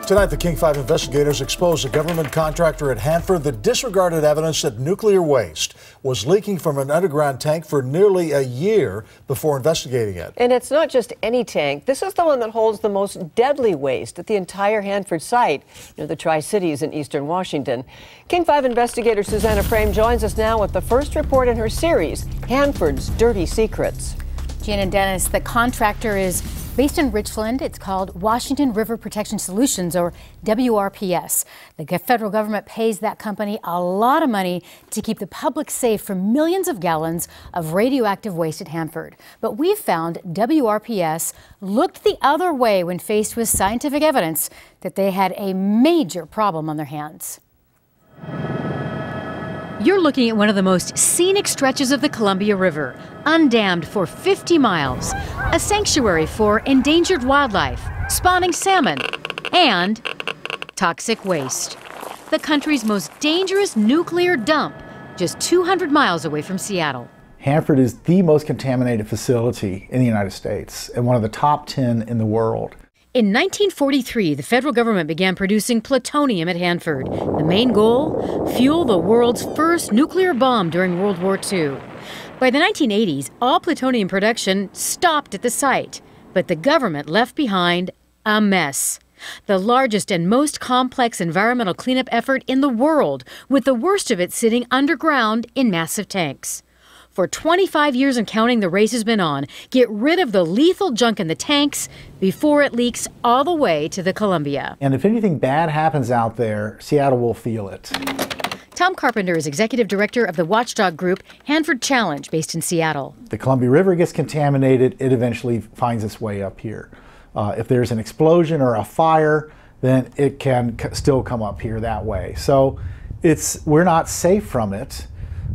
Tonight, the King 5 investigators exposed a government contractor at Hanford that disregarded evidence that nuclear waste was leaking from an underground tank for nearly a year before investigating it. And it's not just any tank. This is the one that holds the most deadly waste at the entire Hanford site near the Tri-Cities in eastern Washington. King 5 investigator Susannah joins us now with the first report in her series, Hanford's Dirty Secrets. Gina and Dennis, the contractor is based in Richland. It's called Washington River Protection Solutions, or WRPS. The federal government pays that company a lot of money to keep the public safe from millions of gallons of radioactive waste at Hanford. But we've found WRPS looked the other way when faced with scientific evidence that they had a major problem on their hands. You're looking at one of the most scenic stretches of the Columbia River, undammed for 50 miles, a sanctuary for endangered wildlife, spawning salmon, and toxic waste. The country's most dangerous nuclear dump, just 200 miles away from Seattle. Hanford is the most contaminated facility in the United States and one of the top 10 in the world. In 1943, the federal government began producing plutonium at Hanford. The main goal? Fuel the world's first nuclear bomb during World War II. By the 1980s, all plutonium production stopped at the site, but the government left behind a mess. The largest and most complex environmental cleanup effort in the world, with the worst of it sitting underground in massive tanks. For 25 years and counting, the race has been on. Get rid of the lethal junk in the tanks before it leaks all the way to the Columbia. And if anything bad happens out there, Seattle will feel it. Tom Carpenter is executive director of the watchdog group Hanford Challenge, based in Seattle. The Columbia River gets contaminated, it eventually finds its way up here. If there's an explosion or a fire, then it can still come up here that way. So we're not safe from it.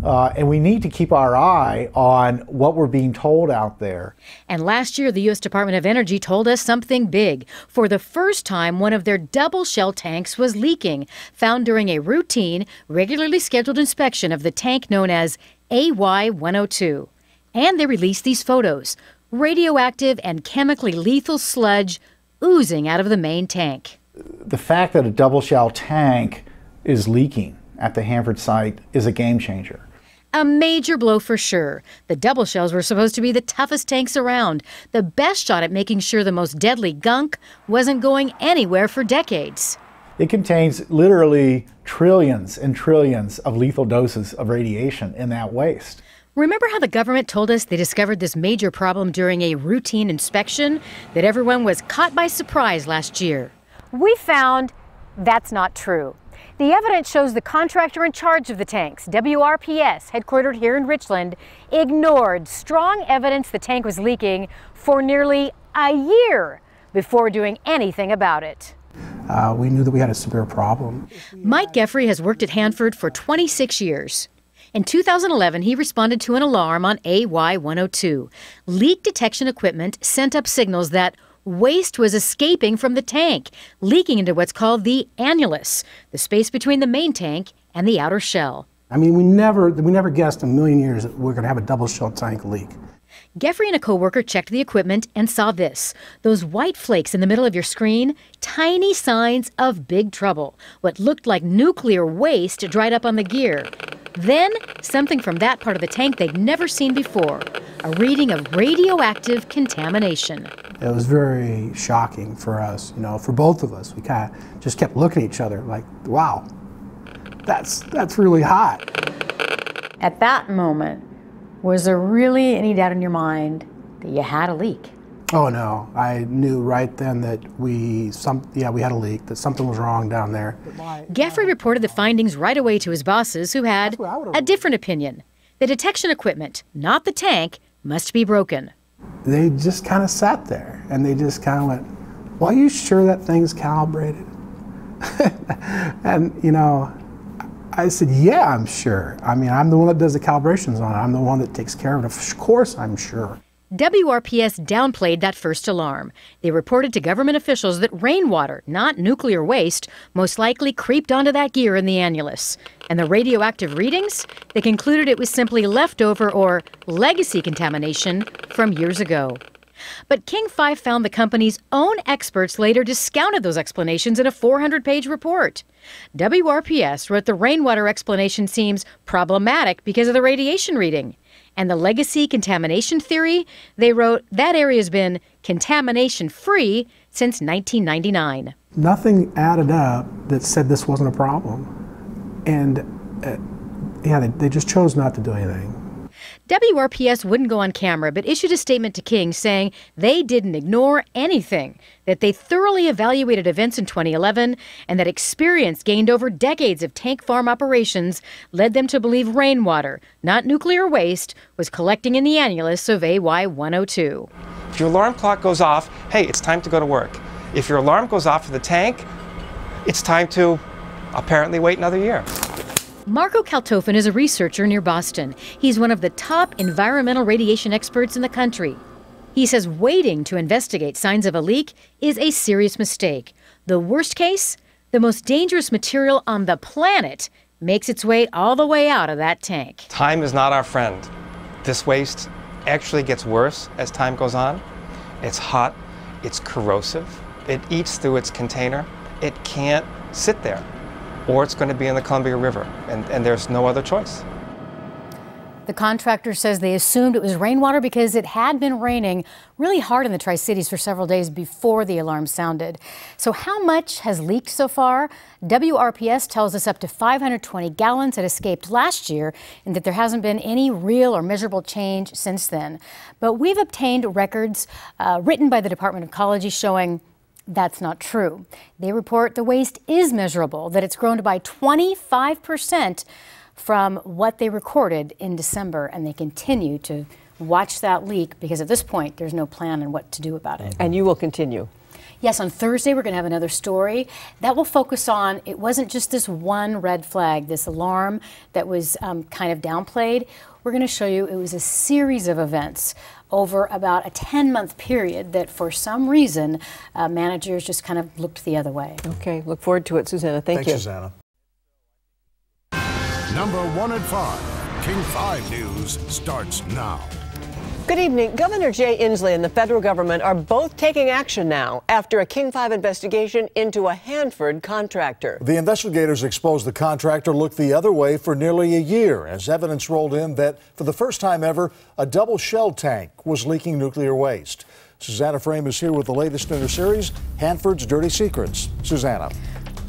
And we need to keep our eye on what we're being told out there. And last year, the U.S. Department of Energy told us something big. For the first time, one of their double shell tanks was leaking, found during a routine, regularly scheduled inspection of the tank known as AY-102. And they released these photos, radioactive and chemically lethal sludge oozing out of the main tank. The fact that a double shell tank is leaking at the Hanford site is a game changer. A major blow for sure. The double shells were supposed to be the toughest tanks around, the best shot at making sure the most deadly gunk wasn't going anywhere for decades. It contains literally trillions and trillions of lethal doses of radiation in that waste. Remember how the government told us they discovered this major problem during a routine inspection? That everyone was caught by surprise last year. We found that's not true. The evidence shows the contractor in charge of the tanks, WRPS, headquartered here in Richland, ignored strong evidence the tank was leaking for nearly a year before doing anything about it. We knew that we had a severe problem. Mike Geffrey has worked at Hanford for 26 years. In 2011, he responded to an alarm on AY-102. Leak detection equipment sent up signals that waste was escaping from the tank, leaking into what's called the annulus, the space between the main tank and the outer shell. I mean, we never guessed in a million years that we're going to have a double shell tank leak. Geffrey and a coworker checked the equipment and saw this. Those white flakes in the middle of your screen, tiny signs of big trouble. What looked like nuclear waste dried up on the gear. Then, something from that part of the tank they'd never seen before, a reading of radioactive contamination. It was very shocking for us, for both of us. We kind of just kept looking at each other like, wow, that's really hot. At that moment, was there really any doubt in your mind that you had a leak? Oh no, I knew right then that we had a leak, that something was wrong down there. Geffrey reported the findings right away to his bosses, who had a different opinion. The detection equipment, not the tank, must be broken. They just kind of sat there and they just kind of went, well, are you sure that thing's calibrated? And I said, yeah, I'm sure. I mean, I'm the one that does the calibrations on it. I'm the one that takes care of it. Of course, I'm sure. WRPS downplayed that first alarm. They reported to government officials that rainwater, not nuclear waste, most likely creeped onto that gear in the annulus. And the radioactive readings? They concluded it was simply leftover or legacy contamination from years ago. But King 5 found the company's own experts later discounted those explanations in a 400-page report. WRPS wrote the rainwater explanation seems problematic because of the radiation reading. And the legacy contamination theory, they wrote that area has been contamination-free since 1999. Nothing added up that said this wasn't a problem. And they just chose not to do anything. WRPS wouldn't go on camera, but issued a statement to King saying they didn't ignore anything, that they thoroughly evaluated events in 2011, and that experience gained over decades of tank farm operations led them to believe rainwater, not nuclear waste, was collecting in the annulus of AY 102. If your alarm clock goes off, hey, it's time to go to work. If your alarm goes off for the tank, it's time to apparently wait another year. Marco Kaltofen is a researcher near Boston. He's one of the top environmental radiation experts in the country. He says waiting to investigate signs of a leak is a serious mistake. The worst case, the most dangerous material on the planet makes its way all the way out of that tank. Time is not our friend. This waste actually gets worse as time goes on. It's hot, it's corrosive, it eats through its container. It can't sit there, or it's going to be in the Columbia River, and there's no other choice. The contractor says they assumed it was rainwater because it had been raining really hard in the Tri-Cities for several days before the alarm sounded. So how much has leaked so far? WRPS tells us up to 520 gallons had escaped last year and that there hasn't been any real or measurable change since then. But we've obtained records written by the Department of Ecology showing that's not true. They report the waste is measurable, that it's grown by 25% from what they recorded in December, and they continue to watch that leak because at this point there's no plan on what to do about it. And you will continue. Yes, on Thursday we're going to have another story that will focus on, it wasn't just this one red flag, this alarm that was kind of downplayed. We're going to show you it was a series of events over about a 10-month period that for some reason managers just kind of looked the other way. Okay, look forward to it, Susannah. Thank you. Thanks, Susannah. Number 1 at 5. King 5 News starts now. Good evening. Governor Jay Inslee and the federal government are both taking action now after a King 5 investigation into a Hanford contractor. The investigators exposed the contractor looked the other way for nearly a year as evidence rolled in that, for the first time ever, a double shell tank was leaking nuclear waste. Susannah Frame is here with the latest in her series, Hanford's Dirty Secrets. Susannah.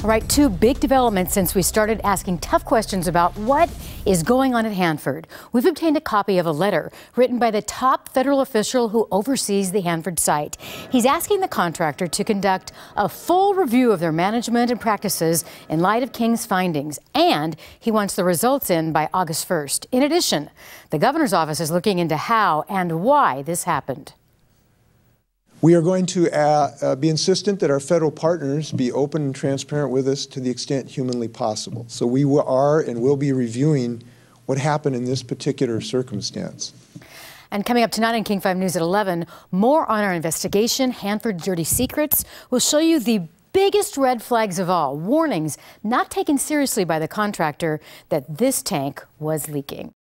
All right, two big developments since we started asking tough questions about what is going on at Hanford. We've obtained a copy of a letter written by the top federal official who oversees the Hanford site. He's asking the contractor to conduct a full review of their management and practices in light of King's findings, and he wants the results in by August 1st. In addition, the governor's office is looking into how and why this happened. We are going to be insistent that our federal partners be open and transparent with us to the extent humanly possible. So we are and will be reviewing what happened in this particular circumstance. And coming up tonight on King 5 News at 11, more on our investigation, Hanford's Dirty Secrets. We'll show you the biggest red flags of all, warnings not taken seriously by the contractor that this tank was leaking.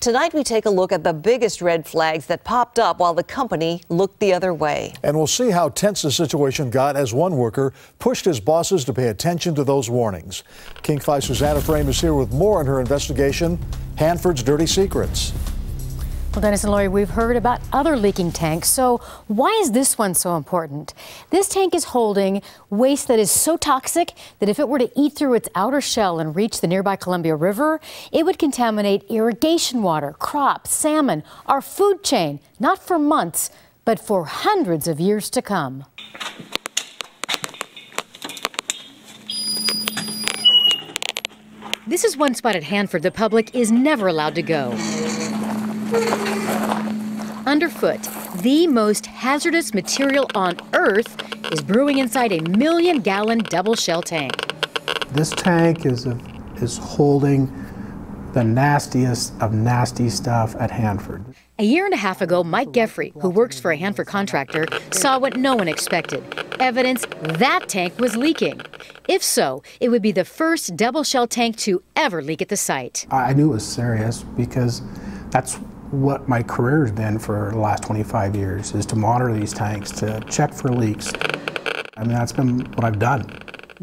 Tonight we take a look at the biggest red flags that popped up while the company looked the other way. And we'll see how tense the situation got as one worker pushed his bosses to pay attention to those warnings. King 5 Susannah Frame is here with more on her investigation, Hanford's Dirty Secrets. Well, Dennis and Lori, we've heard about other leaking tanks, so why is this one so important? This tank is holding waste that is so toxic that if it were to eat through its outer shell and reach the nearby Columbia River, it would contaminate irrigation water, crops, salmon, our food chain, not for months, but for hundreds of years to come. This is one spot at Hanford the public is never allowed to go. Underfoot, the most hazardous material on Earth is brewing inside a 1 million-gallon double-shell tank. This tank is holding the nastiest of nasty stuff at Hanford. A year and a half ago, Mike Geffrey, who works for a Hanford contractor, saw what no one expected, evidence that tank was leaking. If so, it would be the first double-shell tank to ever leak at the site. I knew it was serious because that's what my career has been for the last 25 years, is to monitor these tanks, to check for leaks. I mean, that's been what I've done.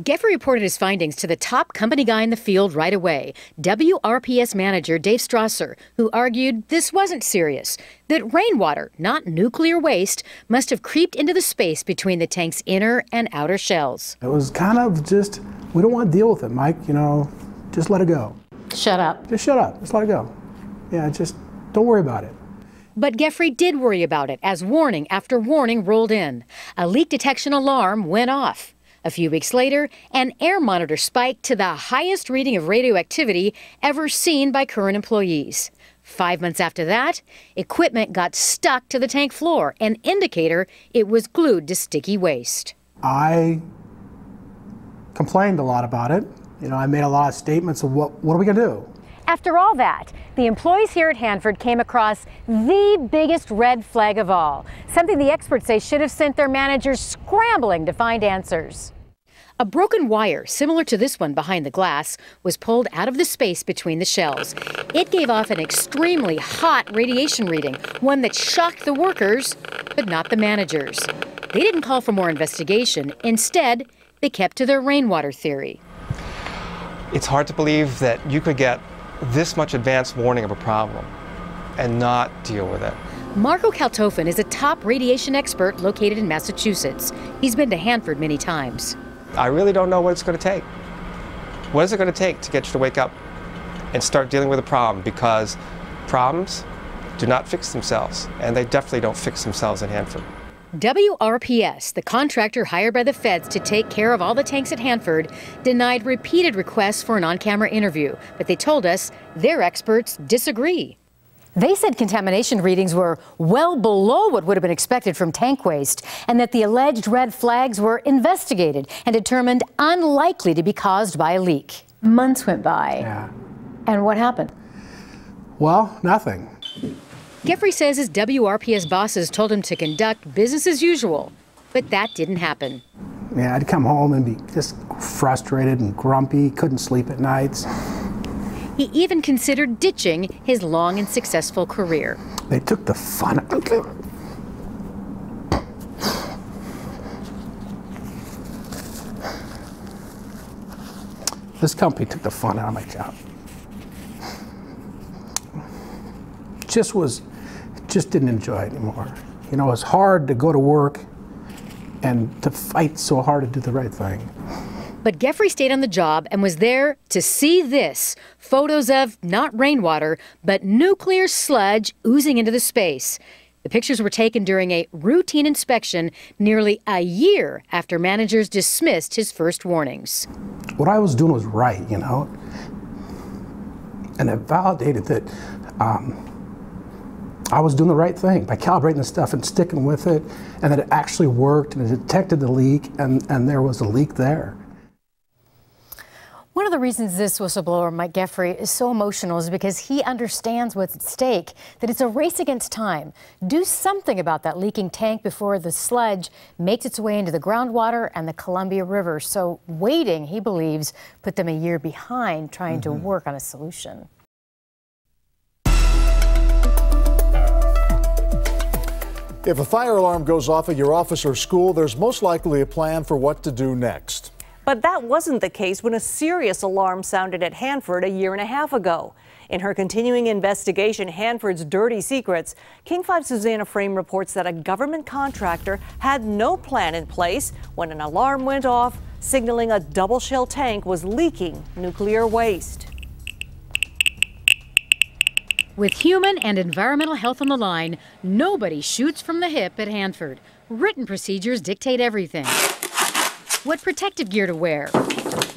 Geffrey reported his findings to the top company guy in the field right away, WRPS manager Dave Strasser, who argued this wasn't serious, that rainwater, not nuclear waste, must have creeped into the space between the tank's inner and outer shells. It was kind of just, we don't want to deal with it, Mike, you know, just let it go. Shut up. Just shut up, just let it go. Yeah, just don't worry about it. But Geffrey did worry about it as warning after warning rolled in. A leak detection alarm went off. A few weeks later, an air monitor spiked to the highest reading of radioactivity ever seen by current employees. 5 months after that, equipment got stuck to the tank floor, an indicator it was glued to sticky waste. I complained a lot about it. You know, I made a lot of statements of what are we going to do? After all that, the employees here at Hanford came across the biggest red flag of all, something the experts say should have sent their managers scrambling to find answers. A broken wire, similar to this one behind the glass, was pulled out of the space between the shells. It gave off an extremely hot radiation reading, one that shocked the workers, but not the managers. They didn't call for more investigation. Instead, they kept to their rainwater theory. It's hard to believe that you could get this much advance warning of a problem and not deal with it. Marco Kaltofen is a top radiation expert located in Massachusetts. He's been to Hanford many times. I really don't know what it's going to take. What is it going to take to get you to wake up and start dealing with a problem? Because problems do not fix themselves, and they definitely don't fix themselves in Hanford. WRPS, the contractor hired by the feds to take care of all the tanks at Hanford, denied repeated requests for an on-camera interview, but they told us their experts disagree. They said contamination readings were well below what would have been expected from tank waste, and that the alleged red flags were investigated and determined unlikely to be caused by a leak. Months went by. Yeah. And what happened? Well, nothing. Geffrey says his WRPS bosses told him to conduct business as usual, but that didn't happen. Yeah, I'd come home and be just frustrated and grumpy, couldn't sleep at nights. He even considered ditching his long and successful career. They took the fun out of it. This company took the fun out of my job. Just didn't enjoy it anymore. You know, it's hard to go to work and to fight so hard to do the right thing. But Geffrey stayed on the job and was there to see this. Photos of not rainwater, but nuclear sludge oozing into the space. The pictures were taken during a routine inspection nearly a year after managers dismissed his first warnings. What I was doing was right, you know, and it validated that I was doing the right thing by calibrating the stuff and sticking with it, and that it actually worked, and it detected the leak, and there was a leak there. One of the reasons this whistleblower, Mike Geffrey, is so emotional is because he understands what's at stake, that it's a race against time. Do something about that leaking tank before the sludge makes its way into the groundwater and the Columbia River. So waiting, he believes, put them a year behind trying to work on a solution. If a fire alarm goes off at your office or school, there's most likely a plan for what to do next. But that wasn't the case when a serious alarm sounded at Hanford a year and a half ago. In her continuing investigation, Hanford's Dirty Secrets, King 5's Susannah Frame reports that a government contractor had no plan in place when an alarm went off, signaling a double-shell tank was leaking nuclear waste. With human and environmental health on the line, nobody shoots from the hip at Hanford. Written procedures dictate everything. What protective gear to wear,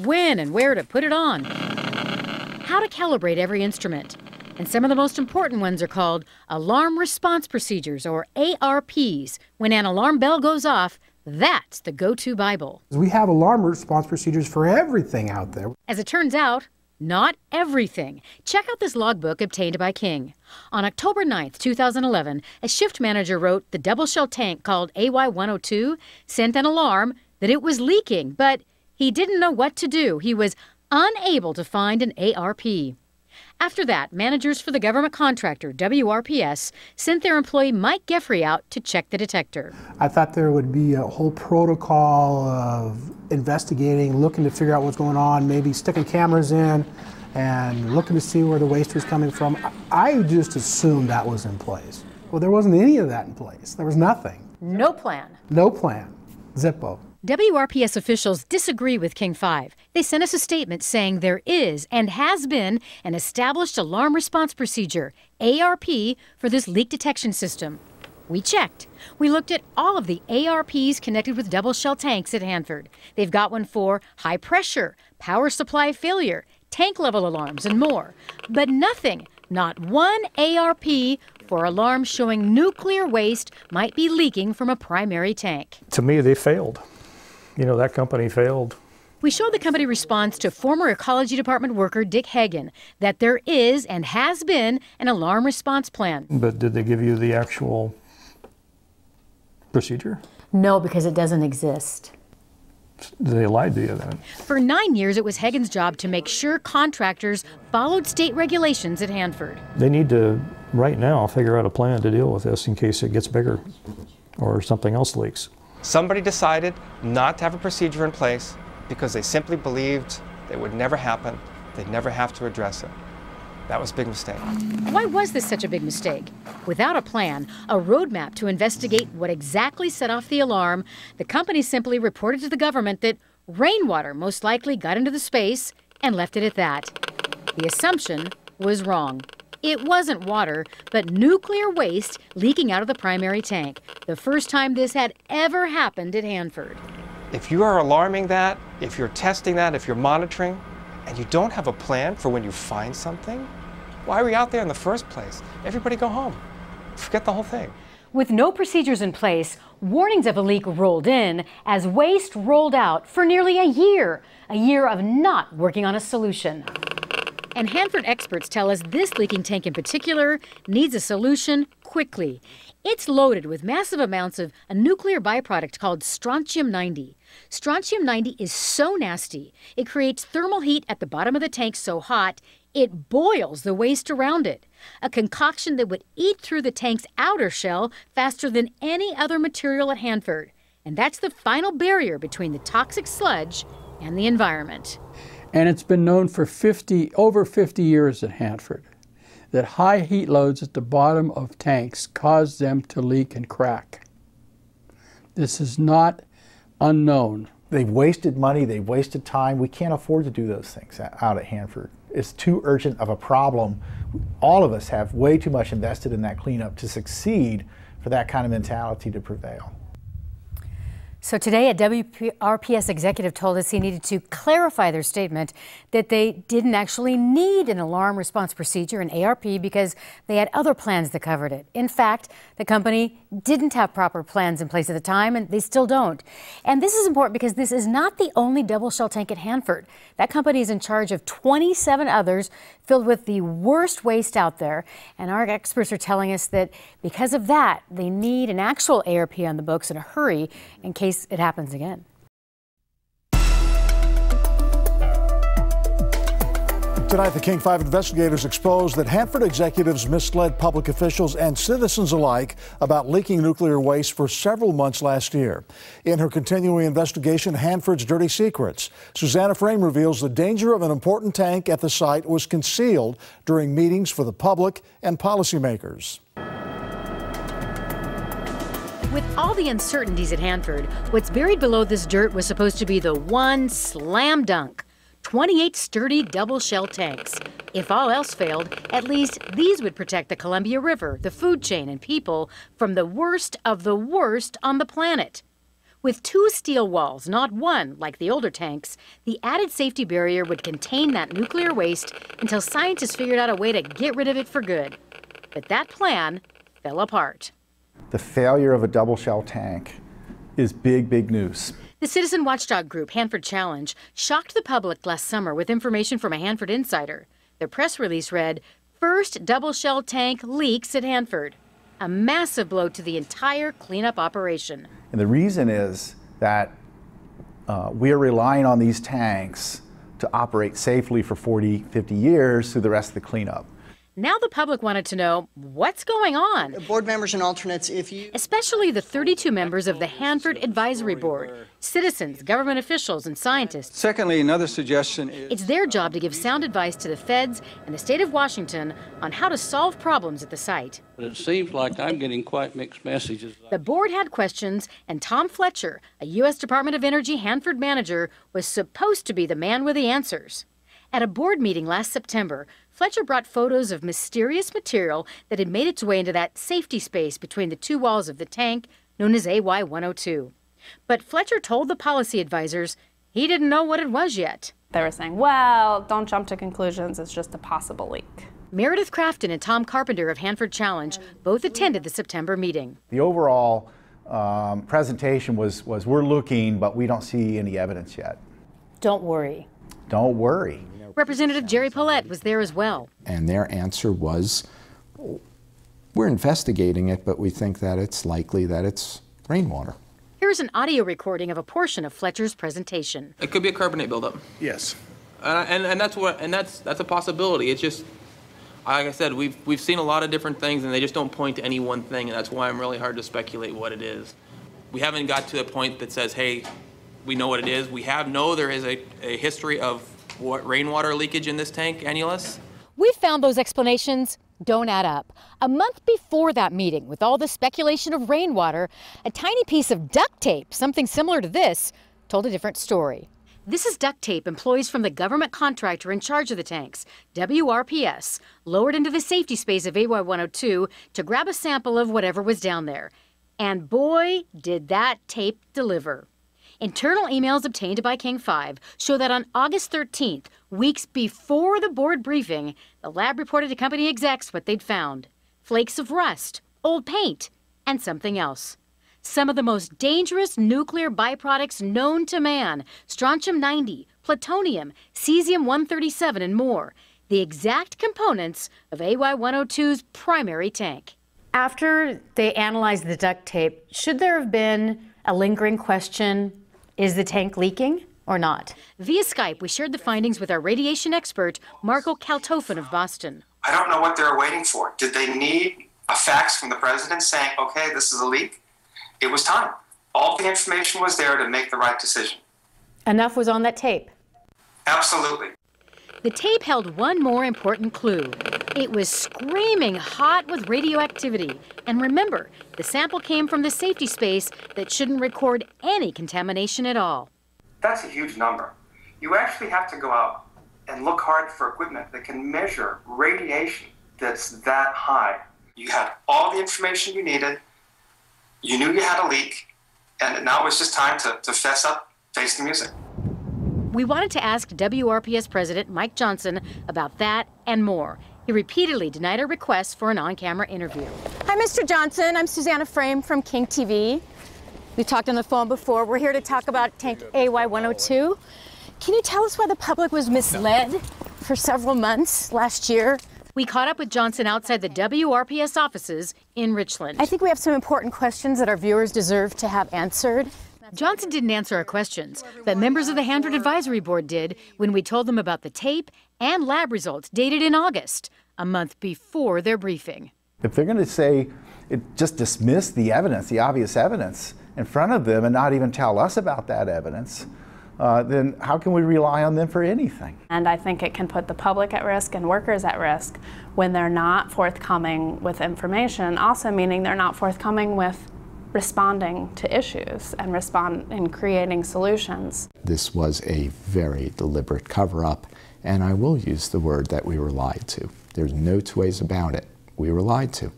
when and where to put it on, how to calibrate every instrument. And some of the most important ones are called Alarm Response Procedures, or ARPs. When an alarm bell goes off, that's the go-to Bible. We have alarm response procedures for everything out there. As it turns out, not everything. Check out this logbook obtained by King. On October 9th, 2011, a shift manager wrote the double-shell tank called AY-102 sent an alarm that it was leaking, but he didn't know what to do. He was unable to find an ARP. After that, managers for the government contractor, WRPS, sent their employee Mike Geffrey out to check the detector. I thought there would be a whole protocol of investigating, looking to figure out what's going on, maybe sticking cameras in and looking to see where the waste was coming from. I just assumed that was in place. Well, there wasn't any of that in place. There was nothing. No plan. No plan. Zippo. WRPS officials disagree with King 5. They sent us a statement saying there is and has been an established alarm response procedure, ARP, for this leak detection system. We checked. We looked at all of the ARPs connected with double shell tanks at Hanford. They've got one for high pressure, power supply failure, tank level alarms, and more. But nothing, not one ARP for alarms showing nuclear waste might be leaking from a primary tank. To me, they failed. You know, that company failed. We showed the company response to former Ecology Department worker Dick Hagan that there is and has been an alarm response plan. But did they give you the actual procedure? No, because it doesn't exist. They lied to you then. For 9 years, it was Hagan's job to make sure contractors followed state regulations at Hanford. They need to, right now, figure out a plan to deal with this in case it gets bigger or something else leaks. Somebody decided not to have a procedure in place because they simply believed it would never happen, they'd never have to address it. That was a big mistake. Why was this such a big mistake? Without a plan, a roadmap to investigate what exactly set off the alarm, the company simply reported to the government that rainwater most likely got into the space and left it at that. The assumption was wrong. It wasn't water, but nuclear waste leaking out of the primary tank. The first time this had ever happened at Hanford. If you are alarming that, if you're testing that, if you're monitoring, and you don't have a plan for when you find something, why are we out there in the first place? Everybody go home. Forget the whole thing. With no procedures in place, warnings of a leak rolled in as waste rolled out for nearly a year of not working on a solution. And Hanford experts tell us this leaking tank in particular needs a solution quickly. It's loaded with massive amounts of a nuclear byproduct called strontium-90. Strontium-90 is so nasty, it creates thermal heat at the bottom of the tank so hot, it boils the waste around it. A concoction that would eat through the tank's outer shell faster than any other material at Hanford. And that's the final barrier between the toxic sludge and the environment. And it's been known for over 50 years at Hanford that high heat loads at the bottom of tanks cause them to leak and crack. This is not unknown. They've wasted money, they've wasted time. We can't afford to do those things out at Hanford. It's too urgent of a problem. All of us have way too much invested in that cleanup to succeed for that kind of mentality to prevail. So today, a WRPS executive told us he needed to clarify their statement that they didn't actually need an alarm response procedure, an ARP, because they had other plans that covered it. In fact, the company didn't have proper plans in place at the time, and they still don't. And this is important because this is not the only double shell tank at Hanford. That company is in charge of 27 others filled with the worst waste out there. And our experts are telling us that because of that, they need an actual ARP on the books in a hurry in case it happens again. Tonight, the King 5 investigators exposed that Hanford executives misled public officials and citizens alike about leaking nuclear waste for several months last year. In her continuing investigation, Hanford's Dirty Secrets, Susannah Frame reveals the danger of an important tank at the site was concealed during meetings for the public and policymakers. With all the uncertainties at Hanford, what's buried below this dirt was supposed to be the one slam dunk. 28 sturdy double shell tanks. If all else failed, at least these would protect the Columbia River, the food chain, and people from the worst of the worst on the planet. With 2 steel walls, not one, like the older tanks, the added safety barrier would contain that nuclear waste until scientists figured out a way to get rid of it for good. But that plan fell apart. The failure of a double shell tank is big, big news. The citizen watchdog group Hanford Challenge shocked the public last summer with information from a Hanford insider. Their press release read, "First double shell tank leaks at Hanford." A massive blow to the entire cleanup operation. And the reason is that we are relying on these tanks to operate safely for 40, 50 years through the rest of the cleanup. Now the public wanted to know what's going on. Board members and alternates, Especially the 32 members of the Hanford Advisory Board, citizens, government officials, and scientists. Secondly, another suggestion is... It's their job to give sound advice to the feds and the state of Washington on how to solve problems at the site. But it seems like I'm getting quite mixed messages. The board had questions, and Tom Fletcher, a U.S. Department of Energy Hanford manager, was supposed to be the man with the answers. At a board meeting last September, Fletcher brought photos of mysterious material that had made its way into that safety space between the two walls of the tank, known as AY-102. But Fletcher told the policy advisors he didn't know what it was yet. They were saying, well, don't jump to conclusions, it's just a possible leak. Meredith Crafton and Tom Carpenter of Hanford Challenge both attended the September meeting. The overall presentation was we're looking, but we don't see any evidence yet. Don't worry. Don't worry. Representative Jerry Paulette was there as well. And their answer was, we're investigating it, but we think that it's likely that it's rainwater. Here's an audio recording of a portion of Fletcher's presentation. It could be a carbonate buildup. Yes. And that's a possibility. It's just, like I said, we've seen a lot of different things, and they just don't point to any one thing, and that's why I'm really hard to speculate what it is. We haven't got to a point that says, hey, we know what it is. We know there is a history of rainwater leakage in this tank, annulus. We found those explanations don't add up. A month before that meeting, with all the speculation of rainwater, a tiny piece of duct tape, something similar to this, told a different story. This is duct tape employees from the government contractor in charge of the tanks, WRPS, lowered into the safety space of AY-102 to grab a sample of whatever was down there. And boy, did that tape deliver. Internal emails obtained by King 5 show that on August 13th, weeks before the board briefing, the lab reported to company execs what they'd found. Flakes of rust, old paint, and something else. Some of the most dangerous nuclear byproducts known to man, strontium-90, plutonium, cesium-137, and more. The exact components of AY-102's primary tank. After they analyzed the duct tape, should there have been a lingering question, is the tank leaking or not? Via Skype, we shared the findings with our radiation expert, Marco Kaltofen of Boston. I don't know what they're waiting for. Did they need a fax from the president saying, okay, this is a leak? It was time. All the information was there to make the right decision. Enough was on that tape. Absolutely. The tape held one more important clue. It was screaming hot with radioactivity. And remember, the sample came from the safety space that shouldn't record any contamination at all. That's a huge number. You actually have to go out and look hard for equipment that can measure radiation that's that high. You had all the information you needed, you knew you had a leak, and now it was just time to fess up, face the music. We wanted to ask WRPS President Mike Johnson about that and more. He repeatedly denied our requests for an on-camera interview. Hi, Mr. Johnson. I'm Susannah Frame from King TV. We've talked on the phone before. We're here to talk about tank AY-102. Can you tell us why the public was misled for several months last year? We caught up with Johnson outside the WRPS offices in Richland. I think we have some important questions that our viewers deserve to have answered. Johnson didn't answer our questions, but members of the Hanford Advisory Board did when we told them about the tape and lab results dated in August, a month before their briefing. If they're going to say, just dismiss the evidence, the obvious evidence in front of them and not even tell us about that evidence, then how can we rely on them for anything? And I think it can put the public at risk and workers at risk when they're not forthcoming with information, also meaning they're not forthcoming with responding to issues and creating solutions. This was a very deliberate cover-up, and I will use the word that we were lied to. There's no two ways about it. We were lied to.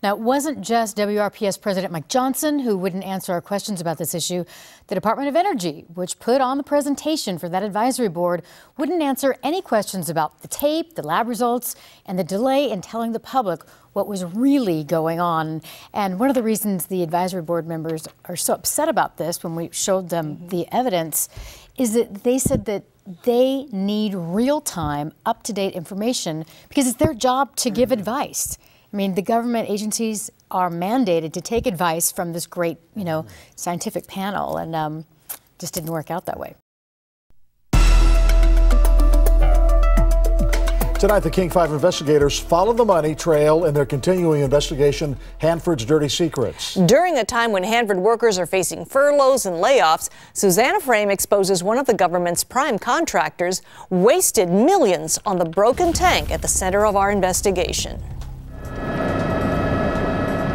Now, it wasn't just WRPS President Mike Johnson who wouldn't answer our questions about this issue. The Department of Energy, which put on the presentation for that advisory board, wouldn't answer any questions about the tape, the lab results, and the delay in telling the public what was really going on. And one of the reasons the advisory board members are so upset about this when we showed them the evidence is that they said that they need real-time, up-to-date information because it's their job to give advice. I mean, the government agencies are mandated to take advice from this great, scientific panel, and just didn't work out that way. Tonight, the King 5 investigators follow the money trail in their continuing investigation, Hanford's dirty secrets. During a time when Hanford workers are facing furloughs and layoffs, Susannah Frame exposes one of the government's prime contractors wasted millions on the broken tank at the center of our investigation.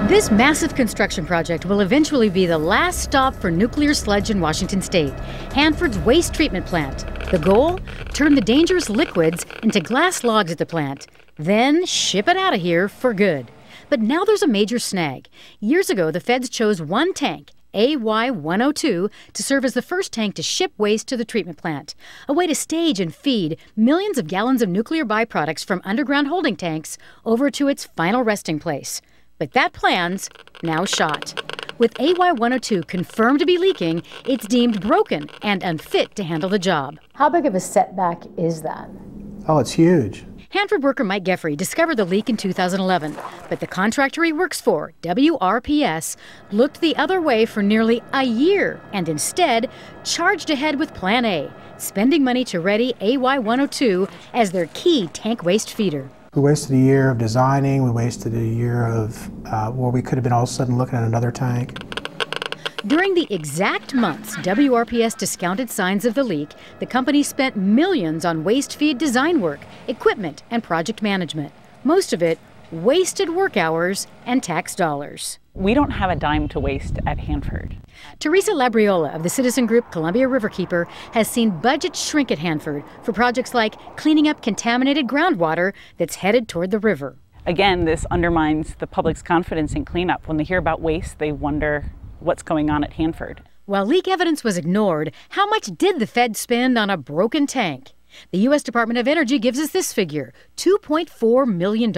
This massive construction project will eventually be the last stop for nuclear sludge in Washington state, Hanford's waste treatment plant. The goal? Turn the dangerous liquids into glass logs at the plant, then ship it out of here for good. But now there's a major snag. Years ago, the feds chose one tank, AY-102, to serve as the first tank to ship waste to the treatment plant, a way to stage and feed millions of gallons of nuclear byproducts from underground holding tanks over to its final resting place. But that plan's now shot. With AY-102 confirmed to be leaking, it's deemed broken and unfit to handle the job. How big of a setback is that? Oh, it's huge. Hanford worker Mike Geffrey discovered the leak in 2011, but the contractor he works for, WRPS, looked the other way for nearly a year and instead charged ahead with Plan A, spending money to ready AY-102 as their key tank waste feeder. We wasted a year of designing, we wasted a year of where we could have been all of a sudden looking at another tank. During the exact months WRPS discounted signs of the leak, the company spent millions on waste feed design work, equipment, and project management. Most of it wasted work hours and tax dollars. We don't have a dime to waste at Hanford. Teresa Labriola of the citizen group Columbia Riverkeeper has seen budgets shrink at Hanford for projects like cleaning up contaminated groundwater that's headed toward the river. Again, this undermines the public's confidence in cleanup. When they hear about waste, they wonder what's going on at Hanford. While leak evidence was ignored, how much did the Fed spend on a broken tank? The U.S. Department of Energy gives us this figure, $2.4 million.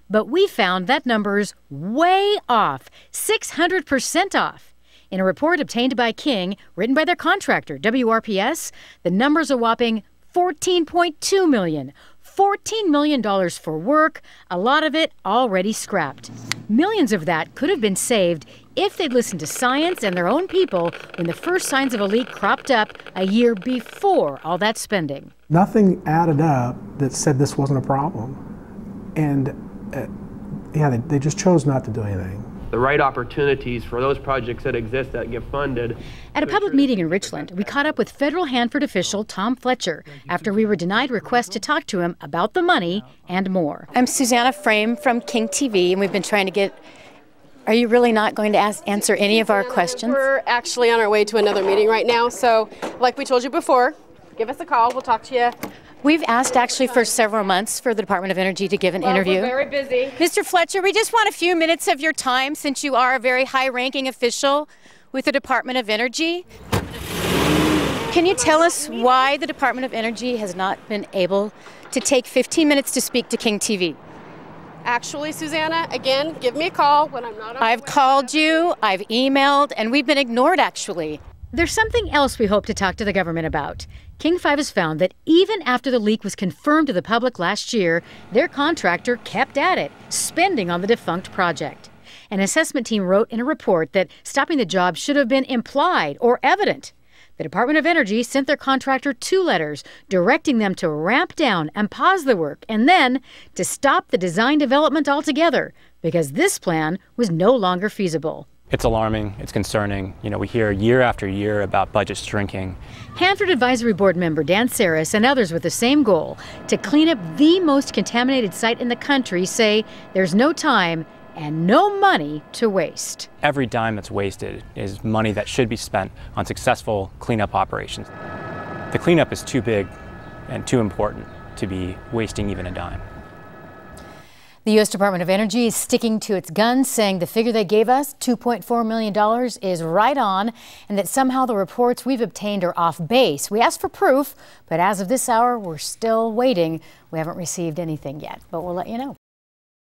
But we found that number's way off, 600% off. In a report obtained by King, written by their contractor, WRPS, the number's a whopping $14.2 million. $14 million for work, a lot of it already scrapped. Millions of that could have been saved if they'd listened to science and their own people when the first signs of a leak cropped up a year before all that spending. Nothing added up that said this wasn't a problem. And they just chose not to do anything. The right opportunities for those projects that exist that get funded. At a public meeting in Richland, we caught up with federal Hanford official Tom Fletcher after we were denied requests to talk to him about the money and more. I'm Susannah Frame from King TV, and we've been trying to get... Are you really not going to answer any of our questions? We're actually on our way to another meeting right now, so like we told you before, give us a call. We'll talk to you. We've asked actually for several months for the Department of Energy to give an interview. We're very busy. Mr. Fletcher, we just want a few minutes of your time since you are a very high-ranking official with the Department of Energy. Can you tell us why the Department of Energy has not been able to take 15 minutes to speak to King TV? Actually, Susannah, again, give me a call when I'm not on. I've called you, I've emailed, and we've been ignored, actually. There's something else we hope to talk to the government about. King 5 has found that even after the leak was confirmed to the public last year, their contractor kept at it, spending on the defunct project. An assessment team wrote in a report that stopping the job should have been implied or evident. The Department of Energy sent their contractor 2 letters directing them to ramp down and pause the work and then to stop the design development altogether because this plan was no longer feasible. It's alarming, it's concerning. You know, we hear year after year about budgets shrinking. Hanford Advisory Board member Dan Saris and others with the same goal, to clean up the most contaminated site in the country, say there's no time and no money to waste. Every dime that's wasted is money that should be spent on successful cleanup operations. The cleanup is too big and too important to be wasting even a dime. The U.S. Department of Energy is sticking to its guns, saying the figure they gave us, $2.4 million, is right on, and that somehow the reports we've obtained are off base. We asked for proof, but as of this hour, we're still waiting. We haven't received anything yet, but we'll let you know.